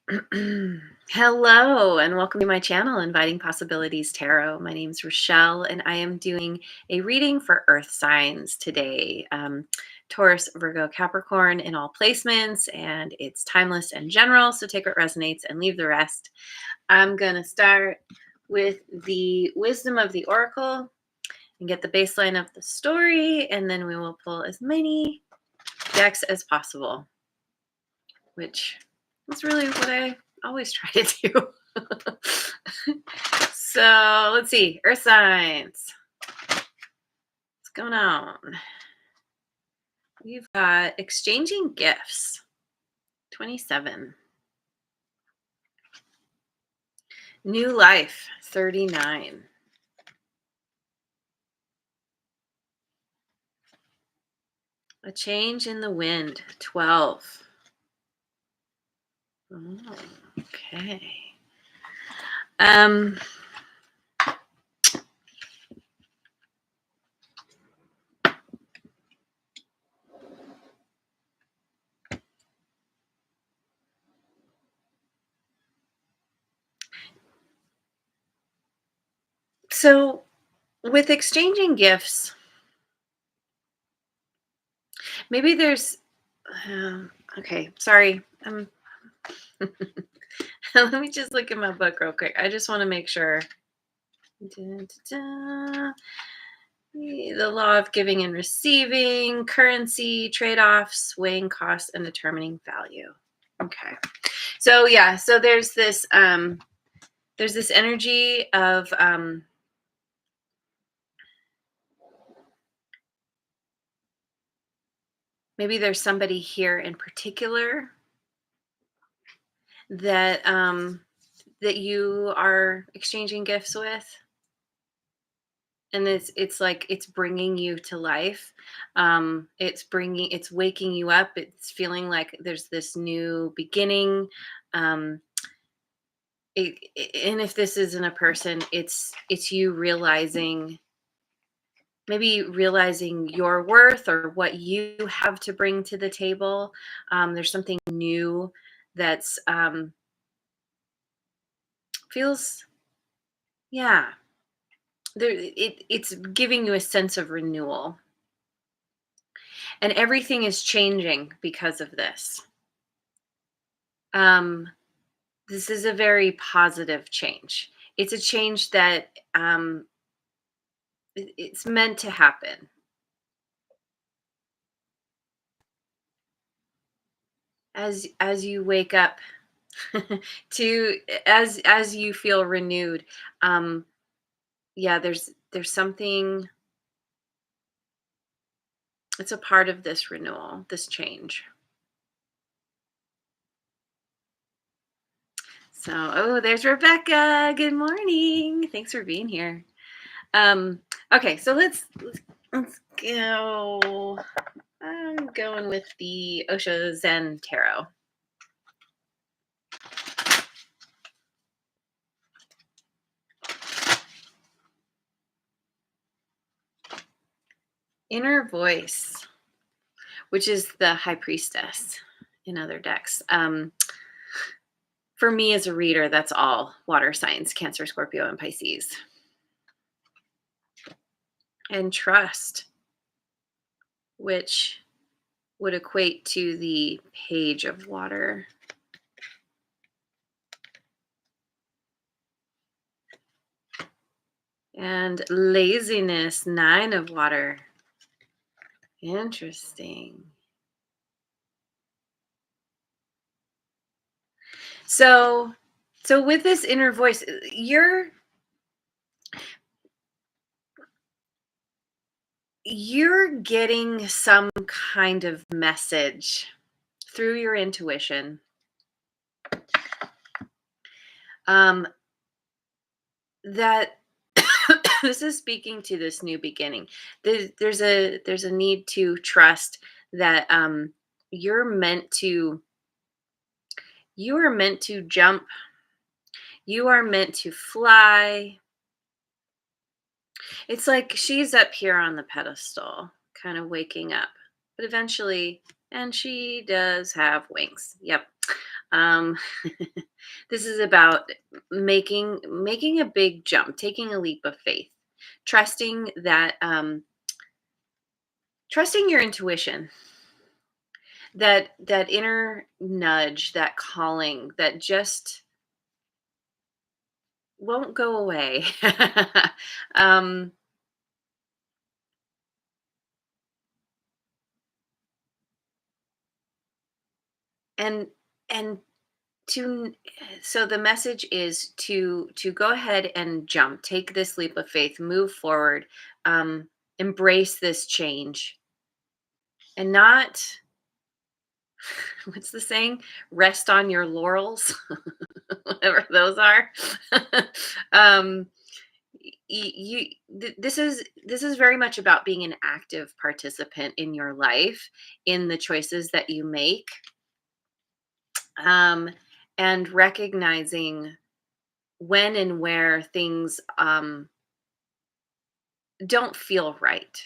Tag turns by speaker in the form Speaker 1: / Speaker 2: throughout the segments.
Speaker 1: Hello, and welcome to my channel, Inviting Possibilities Tarot. My name's Rochelle, and I am doing a reading for Earth signs today. Taurus, Virgo, Capricorn in all placements, and it's timeless and general, so take what resonates and leave the rest. I'm going to start with the wisdom of the oracle and get the baseline of the story, and then we will pull as many decks as possible, which is really what I always try to do. So let's see. Earth signs. What's going on? We've got exchanging gifts. 27. New life. 39. A change in the wind. 12. Oh, okay. So with exchanging gifts, maybe there's okay, sorry. Let me just look at my book real quick. I just want to make sure. The law of giving and receiving, currency, trade-offs, weighing costs, and determining value. Okay. So yeah, so there's this energy of maybe there's somebody here in particular that that you are exchanging gifts with, and it's like it's bringing you to life. It's waking you up. It's feeling like there's this new beginning. um and if this isn't a person, it's you realizing, maybe realizing your worth or what you have to bring to the table. There's something new that's feels, yeah, it's giving you a sense of renewal, and everything is changing because of this. This is a very positive change. It's a change that it's meant to happen. As you wake up to, as you feel renewed, yeah, there's something. It's a part of this renewal, this change. So, oh, there's Rebecca. Good morning. Thanks for being here. Okay, so let's go. I'm going with the Osho Zen Tarot. Inner voice, which is the High Priestess in other decks. For me as a reader, that's all water signs: Cancer, Scorpio, and Pisces. And trust, which would equate to the Page of Water. And laziness, 9 of Water. Interesting. So with this inner voice, you're getting some kind of message through your intuition, that this is speaking to this new beginning. There's a need to trust that you are meant to jump. You are meant to fly. It's like she's up here on the pedestal, kind of waking up, but eventually, and she does have wings. Yep. Um, this is about making a big jump, taking a leap of faith, trusting that trusting your intuition, that inner nudge, that calling that just won't go away. um, and and to so the message is to go ahead and jump, take this leap of faith, move forward, embrace this change, and not what's the saying? Rest on your laurels, whatever those are. um, this is very much about being an active participant in your life, in the choices that you make, um, and recognizing when and where things don't feel right.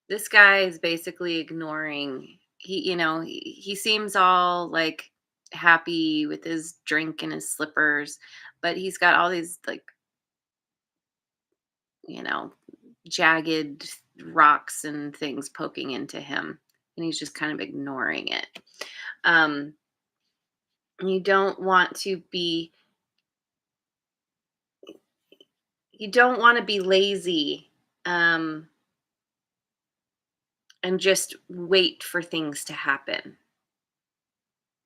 Speaker 1: This guy is basically ignoring. He seems all like happy with his drink and his slippers, but he's got all these like, you know, jagged rocks and things poking into him, and he's just kind of ignoring it. Um you don't want to be you don't want to be lazy, um and just wait for things to happen.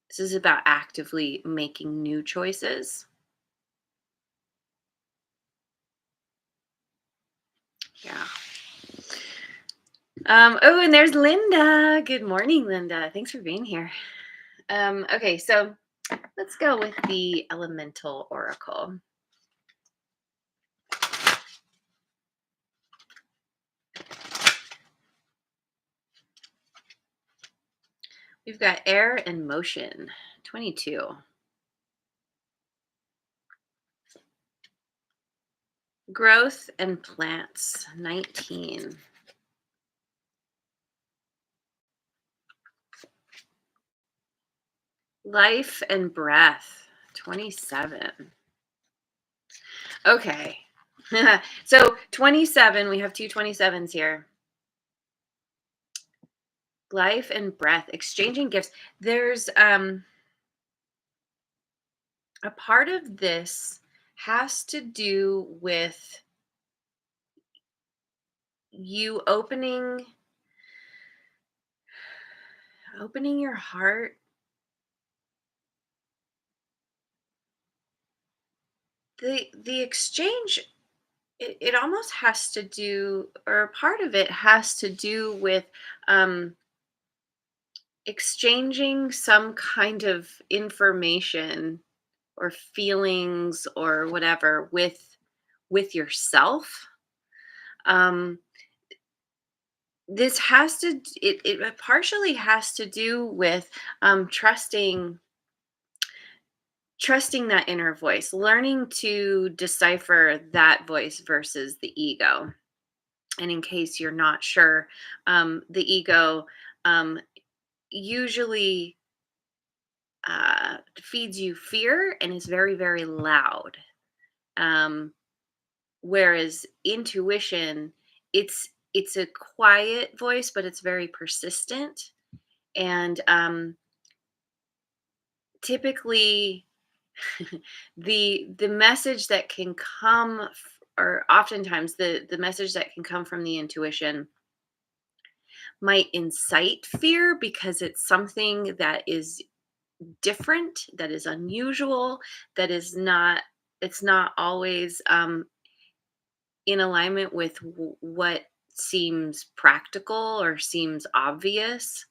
Speaker 1: This is about actively making new choices. Yeah. Oh, and there's Linda. Good morning, Linda. Thanks for being here. Okay, so let's go with the elemental oracle. We've got air and motion, 22. Growth and plants, 19. Life and breath, 27. Okay. So 27, we have two 27s here. Life and breath, exchanging gifts. There's a part of this has to do with you opening your heart. The exchange, it almost has to do, or part of it has to do with um exchanging some kind of information or feelings or whatever with yourself. um this has to it partially has to do with trusting that inner voice, learning to decipher that voice versus the ego. And in case you're not sure, the ego um, usually feeds you fear and is very, very loud. Um, whereas intuition, it's a quiet voice, but it's very persistent. And typically, the message that can or oftentimes the message that can come from the intuition might incite fear because it's something that is different, that is unusual, that is not it's not always in alignment with what seems practical or seems obvious.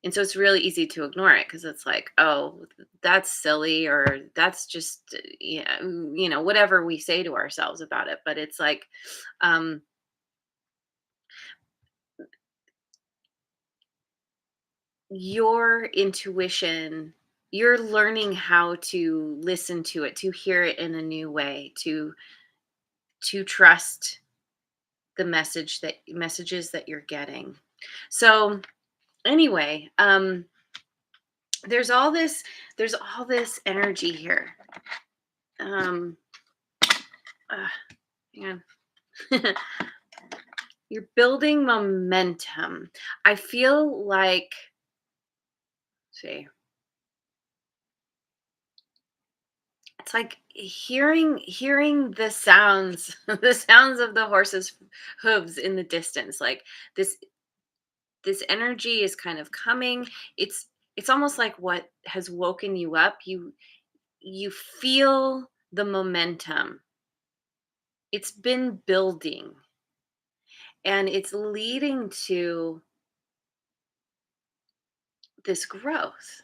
Speaker 1: And so it's really easy to ignore it because it's like, oh, that's silly, or that's just, yeah, whatever we say to ourselves about it. But it's like, um, your intuition, you're learning how to listen to it, to hear it in a new way, to trust the messages that you're getting. So anyway, there's all this there's all this energy here. Um hang on. You're building momentum. I feel like, see, it's like hearing the sounds the sounds of the horse's hooves in the distance. Like this this energy is kind of coming. It's almost like what has woken you up. You feel the momentum. It's been building and it's leading to this growth.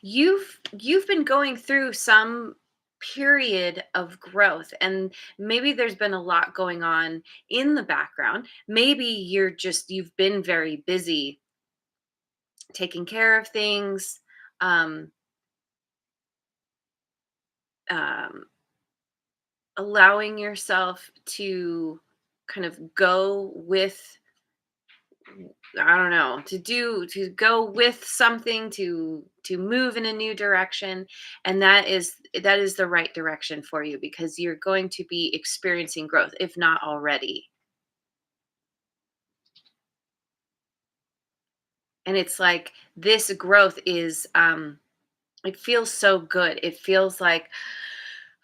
Speaker 1: You've been going through some period of growth, and maybe there's been a lot going on in the background. Maybe you've been very busy taking care of things, um, um, allowing yourself to kind of go with, I don't know, to go with something, to move in a new direction, and that is the right direction for you because you're going to be experiencing growth if not already. And it's like this growth is it feels so good. It feels like,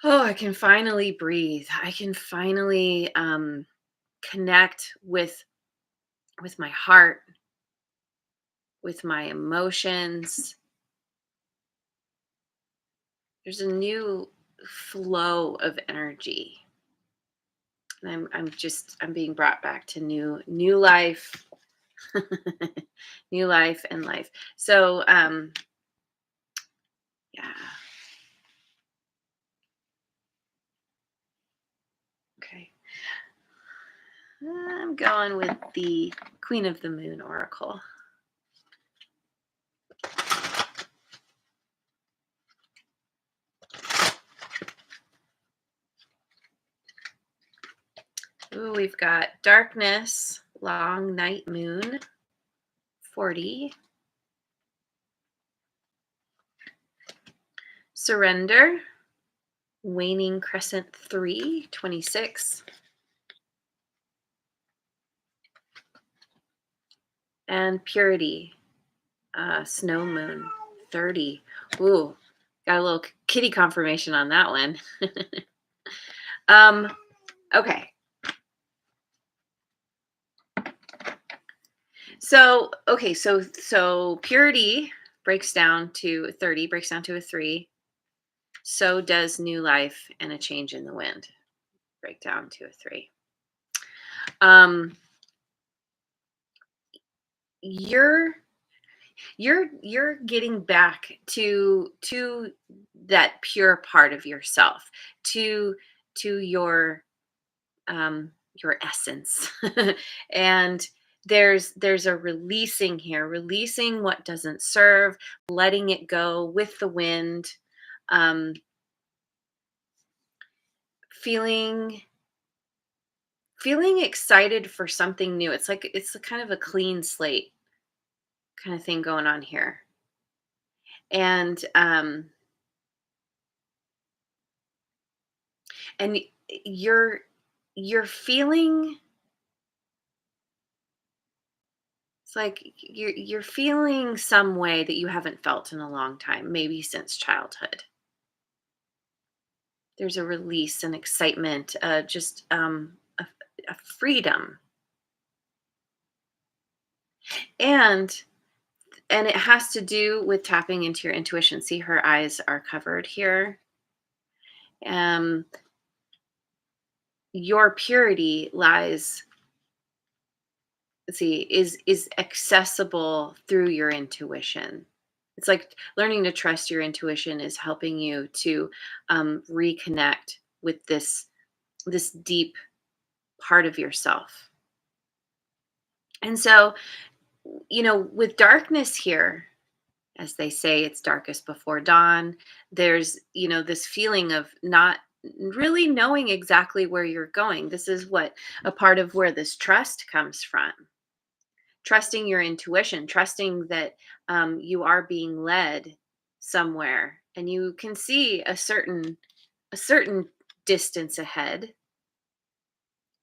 Speaker 1: oh, I can finally breathe. I can finally connect with my heart, with my emotions. There's a new flow of energy. And I'm being brought back to new life, new life and life. So yeah, okay. I'm going with the Queen of the Moon Oracle. Ooh, we've got darkness, long night moon, 40. Surrender, waning crescent 3, 26. And purity, snow moon, 30. Ooh, got a little kitty confirmation on that one. um, okay. So purity breaks down to 30, breaks down to a 3. So does new life and a change in the wind. Break down to a 3. Um, you're you're getting back to that pure part of yourself, to to your essence. And there's a releasing here, releasing what doesn't serve, letting it go with the wind, um, feeling feeling excited for something new. It's like it's a kind of a clean slate kind of thing going on here. And you're you're feeling, it's like you're feeling some way that you haven't felt in a long time, maybe since childhood. There's a release and excitement, just a freedom, and and it has to do with tapping into your intuition. See, her eyes are covered here. Um, your purity lies, let's see, is accessible through your intuition. It's like learning to trust your intuition is helping you to reconnect with this deep part of yourself. And so, with darkness here, as they say, it's darkest before dawn. There's, this feeling of not really knowing exactly where you're going. This is what a part of where this trust comes from. trusting your intuition, trusting that you are being led somewhere, and you can see a certain distance ahead.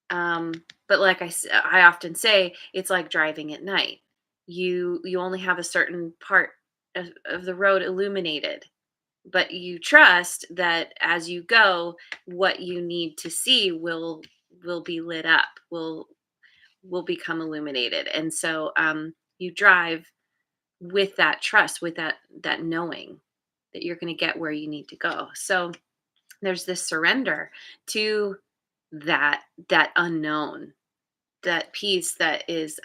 Speaker 1: But like I often say, it's like driving at night. You only have a certain part of the road illuminated, but you trust that as you go, what you need to see will be lit up, will become illuminated. And so you drive with that trust, with that knowing that you're going to get where you need to go. So there's this surrender to that unknown, that piece that is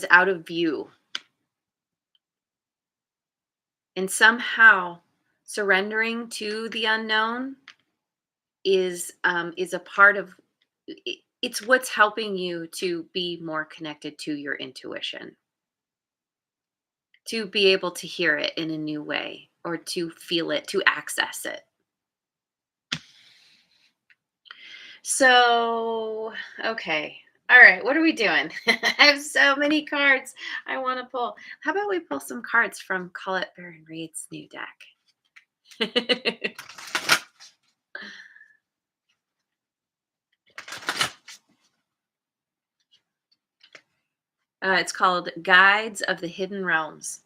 Speaker 1: out of view, and somehow surrendering to the unknown is a part of it's what's helping you to be more connected to your intuition, to be able to hear it in a new way, or to feel it, to access it. So, okay. All right, what are we doing? I have so many cards I want to pull. How about we pull some cards from Colette Baron Reid's new deck? It's called Guides of the Hidden Realms.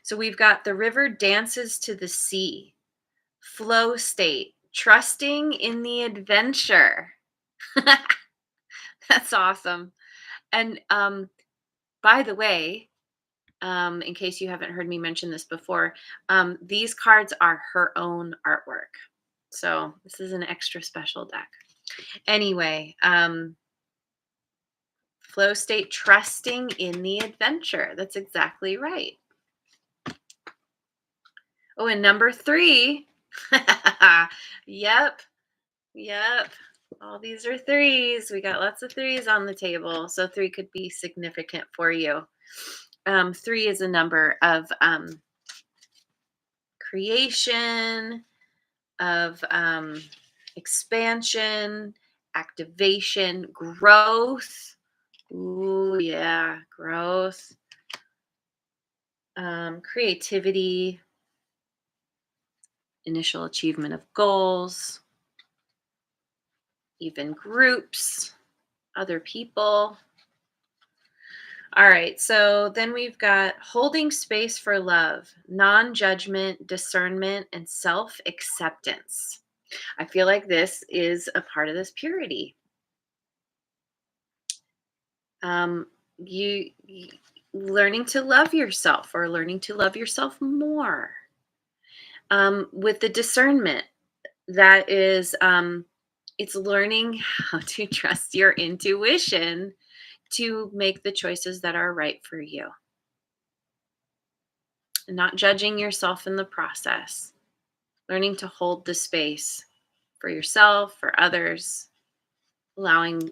Speaker 1: So we've got the river dances to the sea, flow state, trusting in the adventure. That's awesome. And by the way, in case you haven't heard me mention this before, these cards are her own artwork. So this is an extra special deck. Anyway, flow state, trusting in the adventure. That's exactly right. Oh, and number 3. Yep. Yep. All these are 3s. We got lots of 3s on the table. So 3 could be significant for you. 3 is a number of creation, of expansion, activation, growth. Ooh, yeah, growth. Creativity, initial achievement of goals, even groups, other people. All right, so then we've got holding space for love, non-judgment, discernment, and self-acceptance. I feel like this is a part of this purity. Um, you learning to love yourself, or learning to love yourself more. With the discernment, that is, it's learning how to trust your intuition to make the choices that are right for you, and not judging yourself in the process. Learning to hold the space for yourself, for others, allowing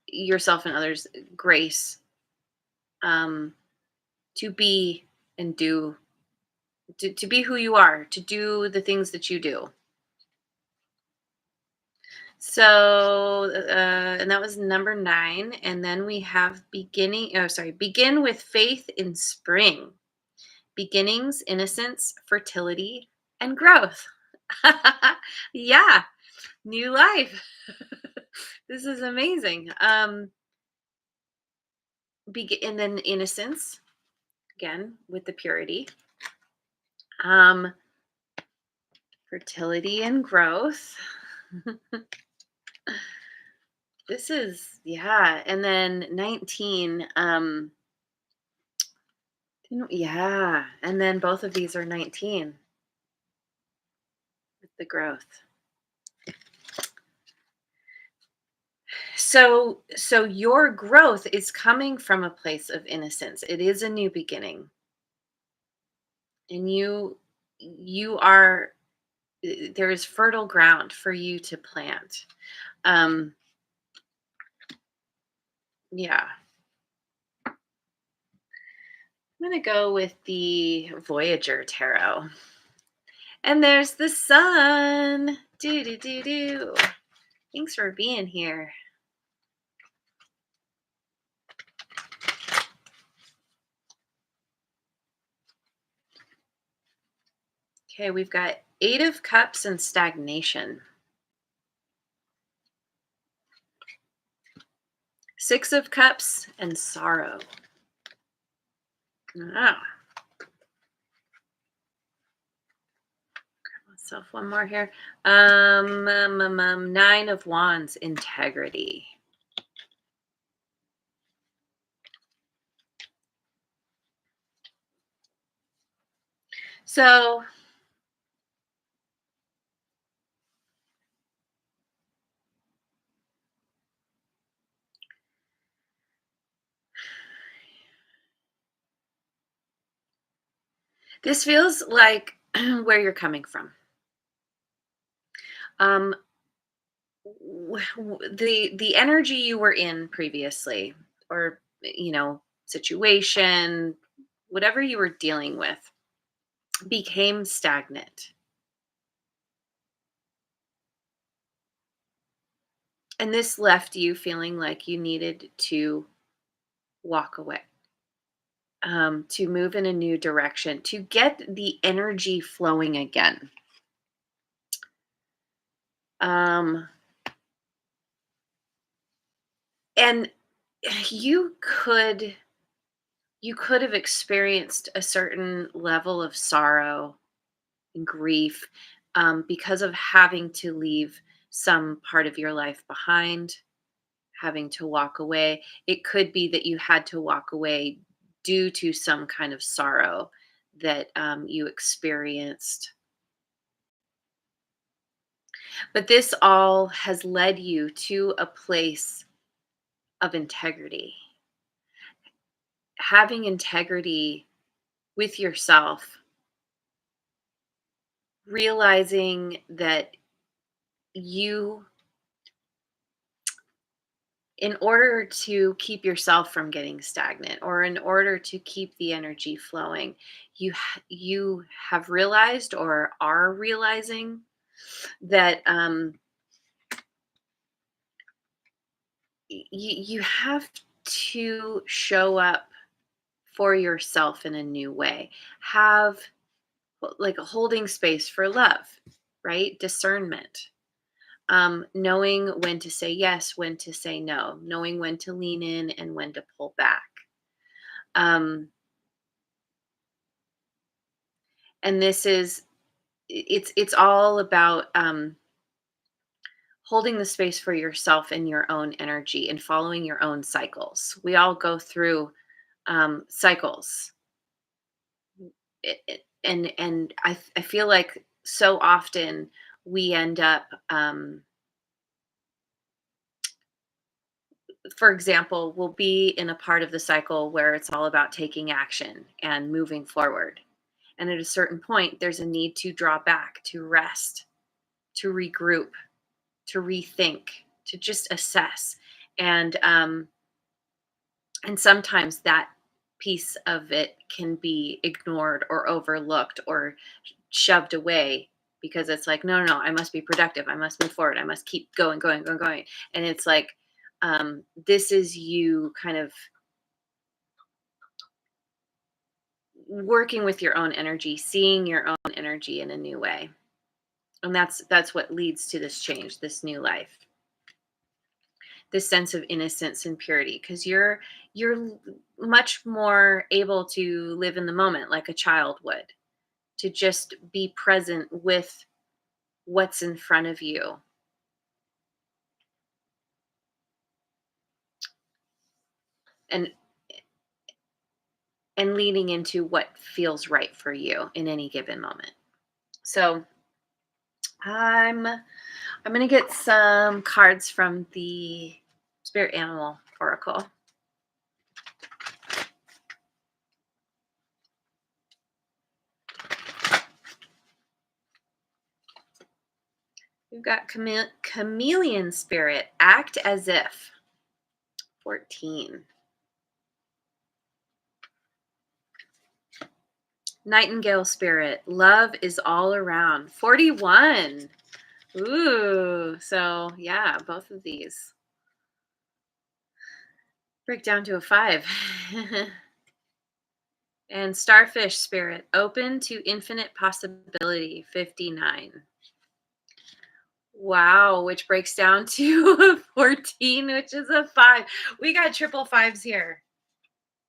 Speaker 1: yourself and others grace, to be and do, to be who you are, to do the things that you do. So, and that was number 9. And then we have begin with faith in spring, beginnings, innocence, fertility, and growth. Yeah, new life. This is amazing. And then innocence, again, with the purity. Fertility and growth. This is, yeah. And then 19, yeah. And then both of these are 19 with the growth. So your growth is coming from a place of innocence. It is a new beginning. And you are, there is fertile ground for you to plant. Yeah. I'm going to go with the Voyager Tarot. And there's the sun. Do do do do. Thanks for being here. Okay, we've got Eight of Cups and stagnation. Six of Cups and sorrow. Ah, myself one more here. Nine of Wands, integrity. So this feels like where you're coming from. Um, the energy you were in previously, or situation, whatever you were dealing with, became stagnant, and this left you feeling like you needed to walk away, to move in a new direction, to get the energy flowing again. Um, and you could you could have experienced a certain level of sorrow and grief, because of having to leave some part of your life behind, having to walk away. It could be that you had to walk away due to some kind of sorrow that you experienced. But this all has led you to a place of integrity. Having integrity with yourself, realizing that you, in order to keep yourself from getting stagnant, or in order to keep the energy flowing, you have realized, or are realizing, that you have to show up for yourself in a new way. Have like a holding space for love, right? Discernment. Knowing when to say yes, when to say no, knowing when to lean in and when to pull back. Um, and this is it's all about holding the space for yourself and your own energy and following your own cycles. We all go through cycles. And I feel like so often we end up, for example, we'll be in a part of the cycle where it's all about taking action and moving forward, and at a certain point there's a need to draw back, to rest, to regroup, to rethink, to just assess. And um and sometimes that piece of it can be ignored or overlooked or shoved away, because it's like, no, no, no, I must be productive, I must move forward, I must keep going, going, going, going. And it's like, this is you kind of working with your own energy, seeing your own energy in a new way. And that's what leads to this change, this new life, this sense of innocence and purity, because you're much more able to live in the moment like a child would, to just be present with what's in front of you, and leaning into what feels right for you in any given moment. So I'm going to get some cards from the Spirit Animal Oracle. We've got Chameleon Spirit, act as if. 14. Nightingale Spirit, love is all around. 41. Ooh, so yeah, both of these break down to a 5. And starfish spirit, open to infinite possibility, 59. Wow, which breaks down to a 14, which is a 5. We got triple fives here.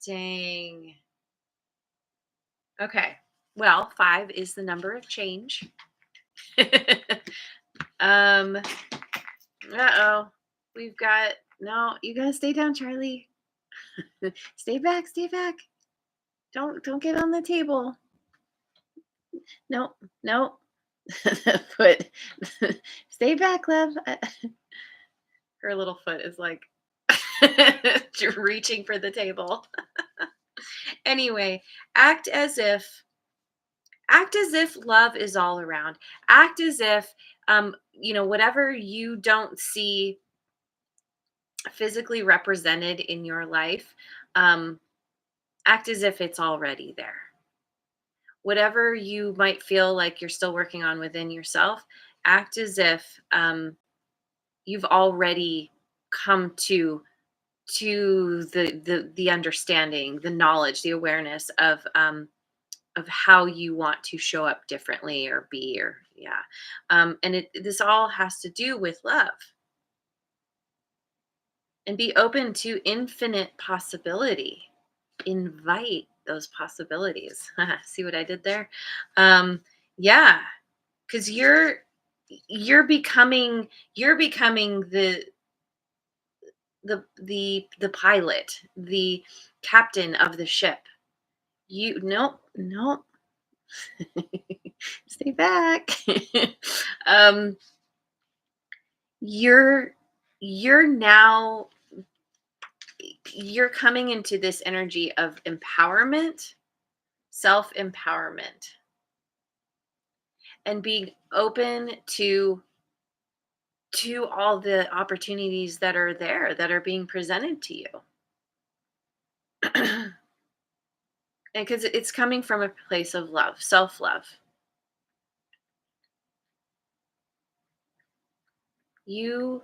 Speaker 1: Dang. Okay. Well, 5 is the number of change. um, uh-oh. We've got no, you gotta stay down, Charlie. Stay back, stay back. Don't get on the table. No, no. Foot. Stay back, love. Her little foot is like reaching for the table. Anyway, act as if love is all around. Act as if whatever you don't see physically represented in your life, um, act as if it's already there. Whatever you might feel like you're still working on within yourself, act as if you've already come to the understanding, the knowledge, the awareness of how you want to show up differently or be, or yeah. And this all has to do with love, and be open to infinite possibility. Invite those possibilities. See what I did there? Yeah, because you're becoming the pilot, the captain of the ship. You Nope, nope. Stay back. um you're you're now you're coming into this energy of empowerment, self-empowerment, and being open to all the opportunities that are there, that are being presented to you. And because it's coming from a place of love, self-love. You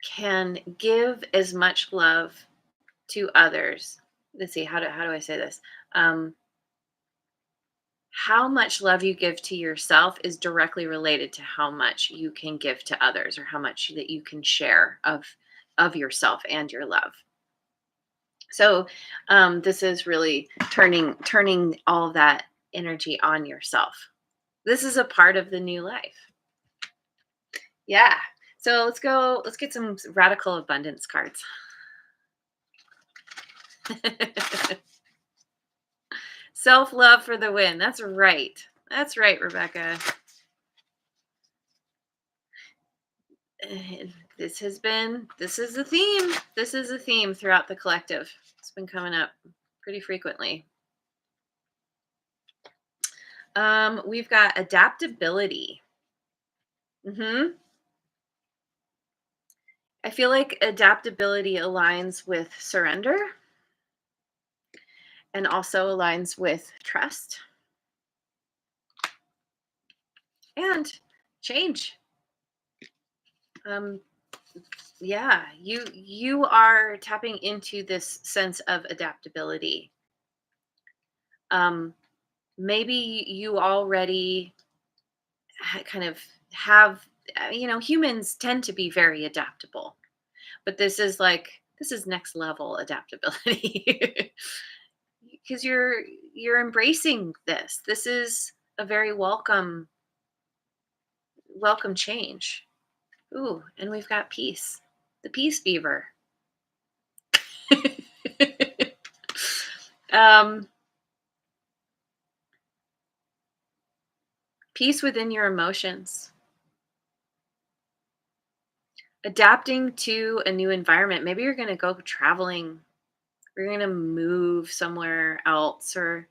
Speaker 1: can give as much love to others. Let's see, how do I say this? Um, how much love you give to yourself is directly related to how much you can give to others, or how much that you can share of yourself and your love. So this is really turning all of that energy on yourself. This is a part of the new life. Yeah. So let's get some radical abundance cards. Self-love for the win. That's right. That's right, Rebecca. This is the theme. This is a theme throughout the collective. It's been coming up pretty frequently. We've got adaptability. I feel like adaptability aligns with surrender, and also aligns with trust and change. Um, yeah, you are tapping into this sense of adaptability. Um, Maybe you already kind of have, humans tend to be very adaptable, but this is next level adaptability. Because you're embracing this. This is a very welcome change. Ooh, and we've got peace. The peace beaver. um, Peace within your emotions. Adapting to a new environment. Maybe you're going to go traveling. You're going to move somewhere else, or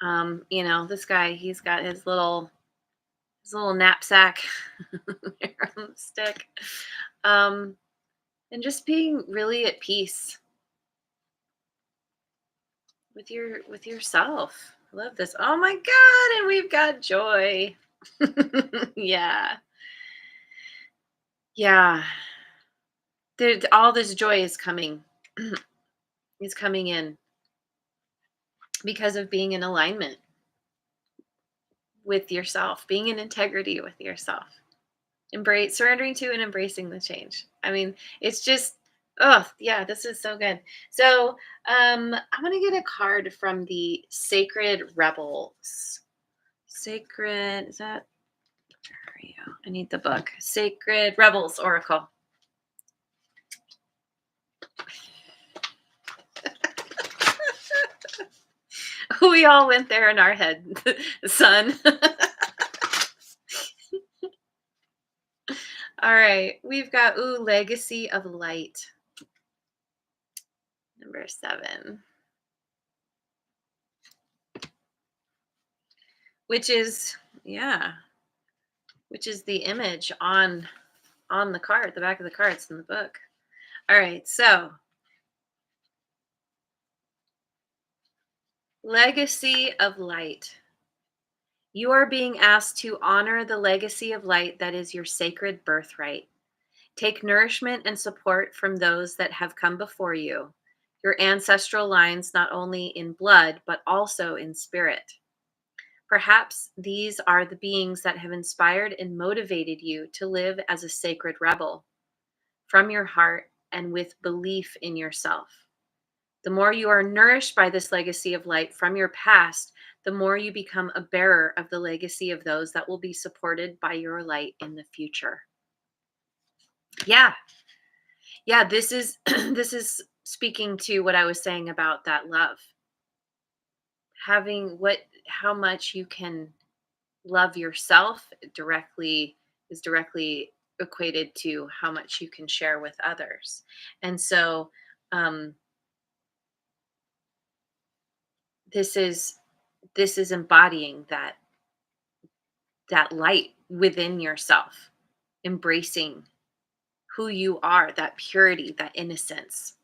Speaker 1: this guy, he's got his little knapsack there on the stick. And just being really at peace with yourself. I love this. Oh my god, and we've got joy. Yeah. Yeah. All this joy is coming. Is coming in. because of being in alignment with yourself, being in integrity with yourself, surrendering to and embracing the change. I mean, it's just, oh yeah, this is so good. So I'm gonna get a card from the Sacred Rebels. Sacred, is that, where are you? I need the book. Sacred Rebels Oracle. We all went there in our head, son. All right, we've got, ooh, Legacy of Light, number 7, which is, yeah, which is the image on the card, the back of the cards in the book. All right, so Legacy of Light. You are being asked to honor the legacy of light that is your sacred birthright. Take nourishment and support from those that have come before you, your ancestral lines, not only in blood, but also in spirit. Perhaps these are the beings that have inspired and motivated you to live as a sacred rebel from your heart and with belief in yourself. The more you are nourished by this legacy of light from your past, the more you become a bearer of the legacy of those that will be supported by your light in the future. Yeah. Yeah, this is this is speaking to what I was saying about that love. Having how much you can love yourself is directly equated to how much you can share with others. And so um this is embodying that light within yourself, embracing who you are, that purity, that innocence.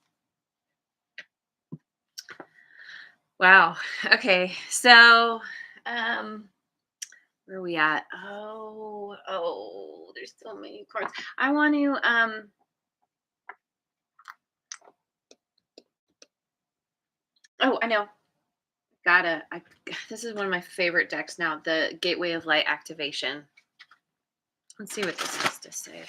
Speaker 1: Wow. Okay. So where are we at? Oh, there's so many cards. I want to oh, I know. This is one of my favorite decks now, the Gateway of Light activation. Let's see what this has to say.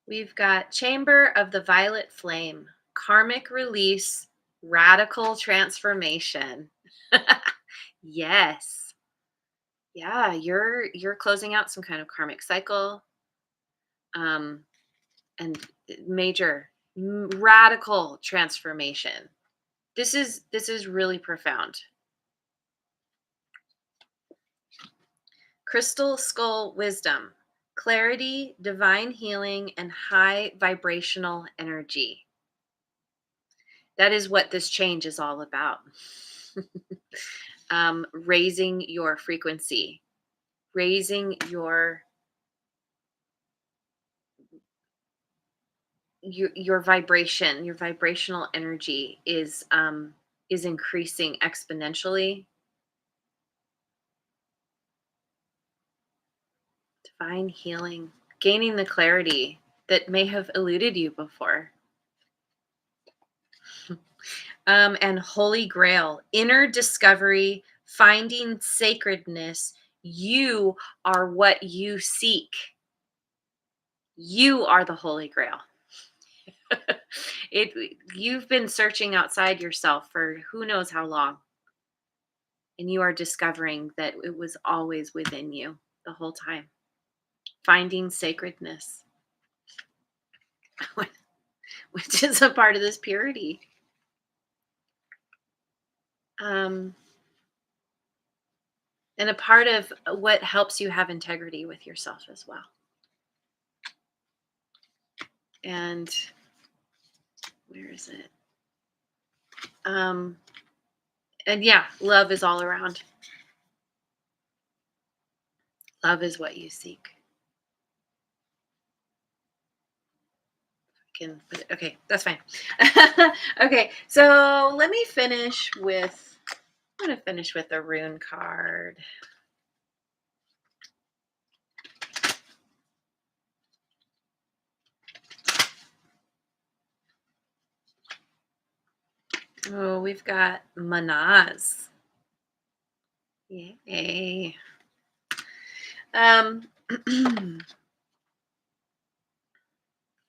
Speaker 1: We've got Chamber of the Violet Flame, karmic release, radical transformation. Yes. Yeah, you're closing out some kind of karmic cycle. And major radical transformation. This is really profound. Crystal Skull Wisdom, clarity, divine healing, and high vibrational energy. That is what this change is all about. Raising your frequency, raising your vibration, your vibrational energy is increasing exponentially. Divine healing, gaining the clarity that may have eluded you before. And Holy Grail, inner discovery, finding sacredness. You are what you seek. You are the Holy Grail. You've been searching outside yourself for who knows how long. And you are discovering that it was always within you the whole time. Finding sacredness, which is a part of this purity. And a part of what helps you have integrity with yourself as well. And where is it? And yeah, love is all around. Love is what you seek. Okay, that's fine. Okay, so let me finish with, I'm going to finish with a rune card. Oh, we've got Manaz. Yay. Um,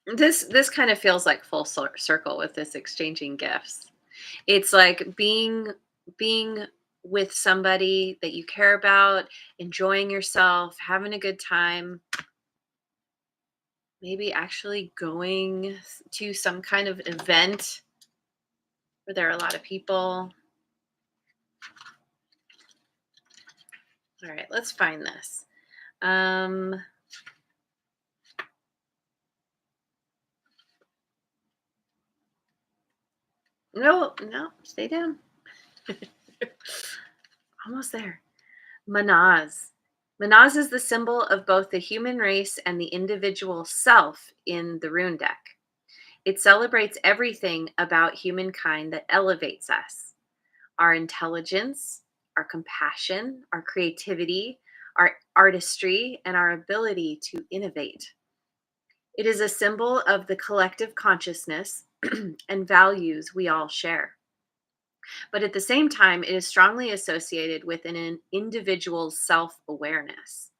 Speaker 1: this kind of feels like full circle with this exchanging gifts. It's like being with somebody that you care about, enjoying yourself, having a good time, maybe actually going to some kind of event where there are a lot of people. All right, let's find this. Um, no, no, stay down. Almost there. Manaz. Manaz is the symbol of both the human race and the individual self in the rune deck. It celebrates everything about humankind that elevates us: our intelligence, our compassion, our creativity, our artistry, and our ability to innovate. It is a symbol of the collective consciousness and values we all share. But at the same time, it is strongly associated with an individual's self awareness.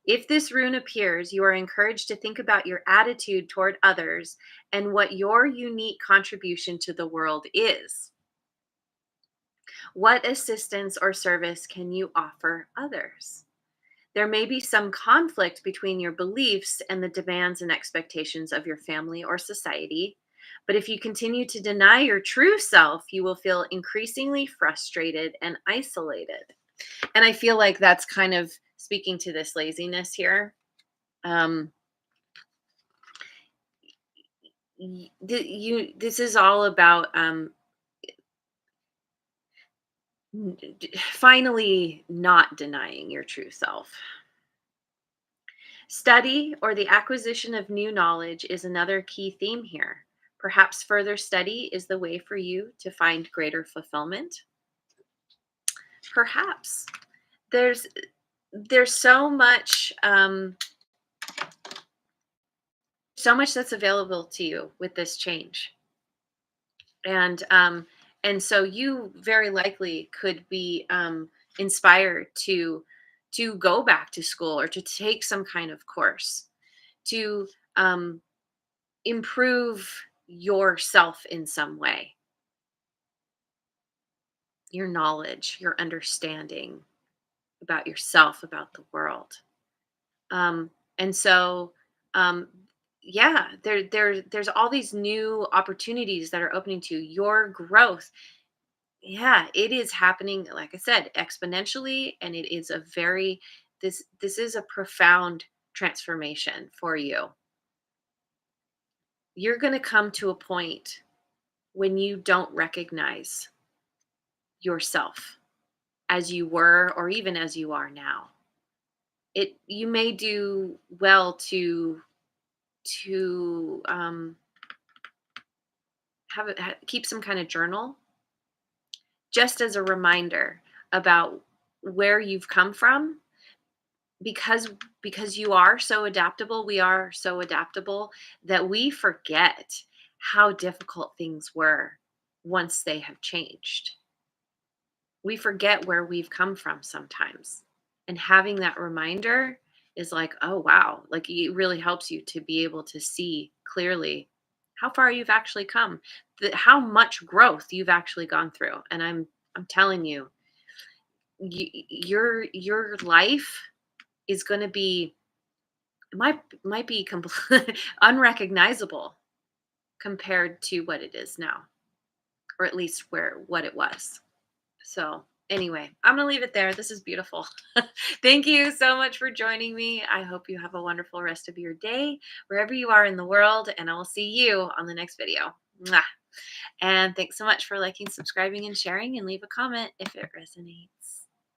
Speaker 1: If this rune appears, you are encouraged to think about your attitude toward others and what your unique contribution to the world is. What assistance or service can you offer others? There may be some conflict between your beliefs and the demands and expectations of your family or society. But if you continue to deny your true self, you will feel increasingly frustrated and isolated. And I feel like that's kind of speaking to this laziness here. Um, this is all about finally not denying your true self. Study or the acquisition of new knowledge is another key theme here. Perhaps further study is the way for you to find greater fulfillment. Perhaps there's so much so much that's available to you with this change, and so you very likely could be inspired to go back to school or to take some kind of course to um, improve yourself in some way, your knowledge, your understanding about yourself, about the world. And so, um, yeah, there's all these new opportunities that are opening to your growth. Yeah, it is happening, like I said, exponentially, and it is a very this is a profound transformation for you. You're going to come to a point when you don't recognize yourself as you were or even as you are now. It you may do well to keep some kind of journal just as a reminder about where you've come from, because you are so adaptable, we are so adaptable that we forget how difficult things were once they have changed. We forget where we've come from sometimes. And having that reminder is like, oh, wow. Like it really helps you to be able to see clearly how far you've actually come, how much growth you've actually gone through. And I'm telling you, your life is going to be, it might be completely unrecognizable compared to what it is now, or at least what it was. So, anyway, I'm going to leave it there. This is beautiful. Thank you so much for joining me. I hope you have a wonderful rest of your day, wherever you are in the world, and I will see you on the next video. Mwah. And thanks so much for liking, subscribing, and sharing, and leave a comment if it resonates.